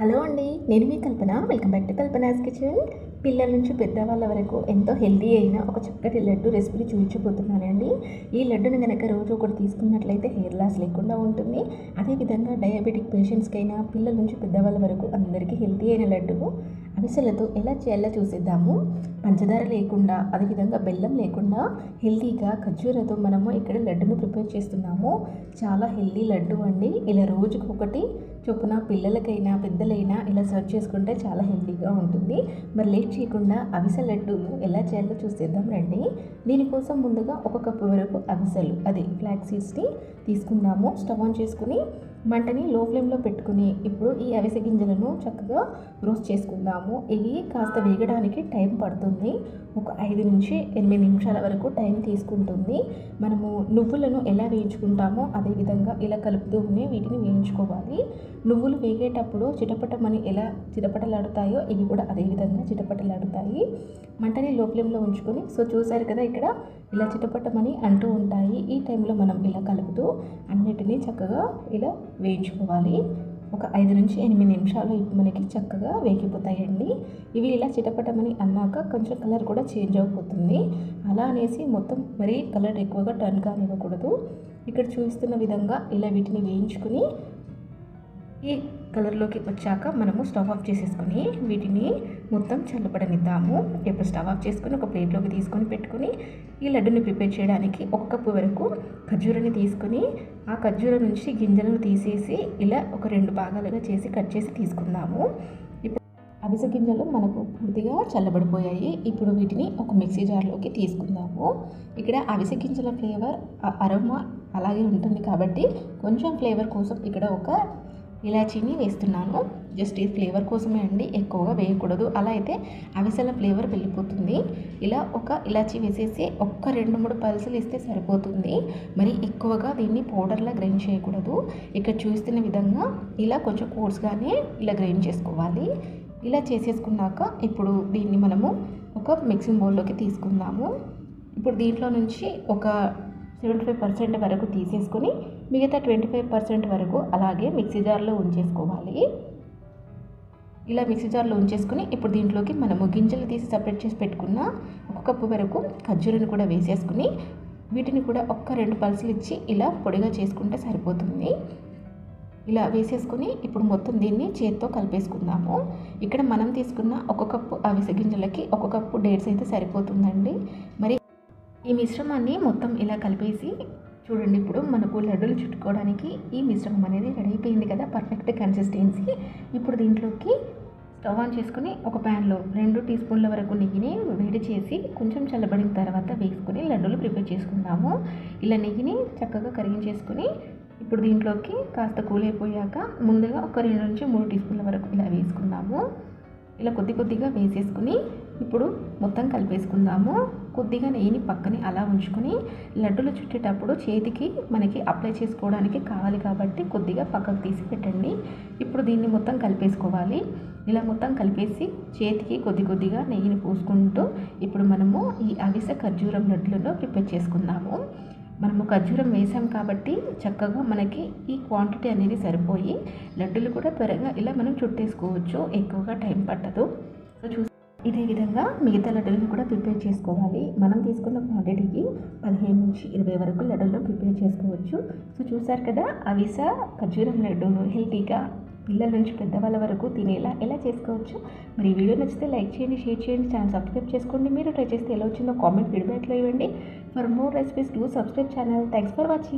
Hello అండి, నేను మీ Kalpana. Welcome back to Kalpana's kitchen. పిల్లల నుంచి పెద్దవాళ్ళ వరకు ఎంతో హెల్తీ అయిన ఒక చక్కటి లడ్డు రెసిపీ చూపించబోతున్నానండి. ఈ లడ్డుని కనుక రోజు ఒకటి తీసుకున్నట్లయితే హెయిర్ లాస్ లేకుండా ఉంటుంది. అదేవిధంగా డయాబెటిక్ పేషెంట్స్కైనా పిల్లల నుంచి పెద్దవాళ్ళ వరకు అందరికీ హెల్తీ అయిన లడ్డును అవిసెలతో ఎలా చేయాలో చూసిద్దాము. పంచదార లేకుండా, అదేవిధంగా బెల్లం లేకుండా హెల్తీగా ఖర్జూరతో మనము ఇక్కడ లడ్డును ప్రిపేర్ చేస్తున్నాము. చాలా హెల్తీ లడ్డు అండి. ఇలా రోజుకు ఒకటి చొప్పున పిల్లలకైనా పెద్దలైనా ఇలా సర్వ్ చేసుకుంటే చాలా హెల్తీగా ఉంటుంది. మరి లేట్ చేయకుండా అవిసె లడ్డూలు ఎలా చేయాలో చూసేద్దాం రండి. దీనికోసం ముందుగా 1 కప్పు వరకు అవిసెలు, అదే ఫ్లాక్స్ సీడ్స్ని తీసుకుందాము. స్టవ్ ఆన్ చేసుకుని మంటని లో ఫ్లేమ్లో పెట్టుకుని ఇప్పుడు ఈ అవిసె గింజలను చక్కగా రోస్ట్ చేసుకుందాము. ఇవి కాస్త వేగడానికి టైం పడుతుంది. ఒక 5 నుంచి 8 నిమిషాల వరకు టైం తీసుకుంటుంది. మనము నువ్వులను ఎలా వేయించుకుంటామో అదేవిధంగా ఇలా కలుపుతూనే వీటిని వేయించుకోవాలి. నువ్వులు వేగేటప్పుడు చిటపటమని ఎలా చిటపటలాడుతాయో ఇవి కూడా అదేవిధంగా చిటపటలాడుతాయి. మంటని లో ఫ్లేమ్లో ఉంచుకొని చూసారు కదా, ఇక్కడ ఇలా చిటపటమని అంటూ ఉంటాయి. ఈ టైంలో మనం ఇలా కలుపుతూ అన్నిటినీ చక్కగా ఇలా వేయించుకోవాలి. ఒక 5 నుంచి 8 నిమిషాలు మనకి చక్కగా వేగిపోతాయండి. ఇవి ఇలా చిటపటమని అన్నాక కొంచెం కలర్ కూడా చేంజ్ అయిపోతుంది. అలా అనేసి మొత్తం మరీ కలర్ ఎక్కువగా టర్న్ కానివ్వకూడదు. ఇక్కడ చూస్తున్న విధంగా ఇలా వీటిని వేయించుకుని ఈ కలర్లోకి వచ్చాక మనము స్టవ్ ఆఫ్ చేసేసుకొని వీటిని మొత్తం చల్లబడనిద్దాము. ఇప్పుడు స్టవ్ ఆఫ్ చేసుకొని ఒక ప్లేట్లోకి తీసుకొని పెట్టుకొని ఈ లడ్డుని ప్రిపేర్ చేయడానికి 1 కప్పు వరకు ఖర్జూరాన్ని తీసుకొని ఆ ఖర్జూరం నుంచి గింజలను తీసేసి ఇలా ఒక 2 భాగాలుగా చేసి కట్ చేసి తీసుకుందాము. ఇప్పుడు అవిసె గింజలు మనకు పూర్తిగా చల్లబడిపోయాయి. ఇప్పుడు వీటిని ఒక మిక్సీ జార్లోకి తీసుకుందాము. ఇక్కడ అవిసె గింజల ఫ్లేవర్ అరోమా అలాగే ఉంటుంది కాబట్టి కొంచెం ఫ్లేవర్ కోసం ఇక్కడ ఒక ఇలాచీని వేస్తున్నాను. జస్ట్ ఈ ఫ్లేవర్ కోసమే అండి, ఎక్కువగా వేయకూడదు. అలా అయితే అవిసెల ఫ్లేవర్ వెళ్ళిపోతుంది. ఇలా ఒక ఇలాచీ వేసేసి 2-3 పల్సులు ఇస్తే సరిపోతుంది. మరి ఎక్కువగా దీన్ని పౌడర్లా గ్రైండ్ చేయకూడదు. ఇక్కడ చూస్తున్న విధంగా ఇలా కొంచెం కోర్స్గానే ఇలా గ్రైండ్ చేసుకోవాలి. ఇలా చేసేసుకున్నాక ఇప్పుడు దీన్ని మనము ఒక మిక్సింగ్ బౌల్లోకి తీసుకుందాము. ఇప్పుడు దీంట్లో నుంచి ఒక 75% వరకు తీసేసుకొని మిగతా 25% వరకు అలాగే మిక్సీ జార్లో ఉంచేసుకోవాలి. ఇలా మిక్సీ జార్లో ఉంచేసుకొని ఇప్పుడు దీంట్లోకి మనము గింజలు తీసి సపరేట్ చేసి పెట్టుకున్న 1 కప్పు వరకు ఖర్జూరాన్ని కూడా వేసేసుకుని వీటిని కూడా 1-2 పల్సులు ఇచ్చి ఇలా పొడిగా చేసుకుంటే సరిపోతుంది. ఇలా వేసేసుకొని ఇప్పుడు మొత్తం దీన్ని చేత్తో కలిపేసుకుందాము. ఇక్కడ మనం తీసుకున్న 1 కప్పు అవిసె గింజలకి 1 కప్పు డేట్స్ అయితే సరిపోతుందండి. మరి ఈ మిశ్రమాన్ని మొత్తం ఇలా కలిపేసి చూడండి, ఇప్పుడు మనకు లడ్డూలు చుట్టుకోవడానికి ఈ మిశ్రమం అనేది రెడీ అయిపోయింది కదా, పర్ఫెక్ట్ కన్సిస్టెన్సీ. ఇప్పుడు దీంట్లోకి స్టవ్ ఆన్ చేసుకుని ఒక ప్యాన్లో 2 టీ స్పూన్ల వరకు నెయ్యిని వేడి చేసి కొంచెం చల్లబడిన తర్వాత వేసుకుని లడ్డూలు ప్రిపేర్ చేసుకుందాము. ఇలా నెయ్యిని చక్కగా కరిగించేసుకుని ఇప్పుడు దీంట్లోకి కాస్త కూల్ అయిపోయాక ముందుగా ఒక 2 నుంచి 3 టీ స్పూన్ల వరకు ఇలా వేసుకుందాము. ఇలా కొద్దిగా వేసేసుకుని ఇప్పుడు మొత్తం కలిపేసుకుందాము. కొద్దిగా నెయ్యిని పక్కని అలా ఉంచుకొని లడ్డూలు చుట్టేటప్పుడు చేతికి మనకి అప్లై చేసుకోవడానికి కావాలి కాబట్టి కొద్దిగా పక్కకు తీసి పెట్టండి. ఇప్పుడు దీన్ని మొత్తం కలిపేసుకోవాలి. ఇలా మొత్తం కలిపేసి చేతికి కొద్దిగా నెయ్యిని పూసుకుంటూ ఇప్పుడు మనము ఈ అవిసె ఖర్జూరం లడ్డులను ప్రిపేర్ చేసుకుందాము. మనము ఖర్జూరం వేసాం కాబట్టి చక్కగా మనకి ఈ క్వాంటిటీ అనేది సరిపోయి లడ్డూలు కూడా త్వరగా ఇలా మనం చుట్టేసుకోవచ్చు, ఎక్కువగా టైం పట్టదు. ఇదే విధంగా మిగతా లడ్డూలను కూడా ప్రిపేర్ చేసుకోవాలి. మనం తీసుకున్న క్వాంటిటీకి 15 నుంచి 20 వరకు లడ్డూలను ప్రిపేర్ చేసుకోవచ్చు. చూసారు కదా, అవిసె ఖర్జూరం లడ్డూను హెల్తీగా పిల్లల నుంచి పెద్దవాళ్ళ వరకు తినేలా ఎలా చేసుకోవచ్చు. మరి వీడియో నచ్చితే లైక్ చేయండి, షేర్ చేయండి, ఛానల్ సబ్స్క్రైబ్ చేసుకోండి. మీరు ట్రై చేస్తే ఎలా వచ్చిందో కామెంట్ ఫీడ్బ్యాక్లో ఇవ్వండి. For more recipes do subscribe channel. Thanks for watching.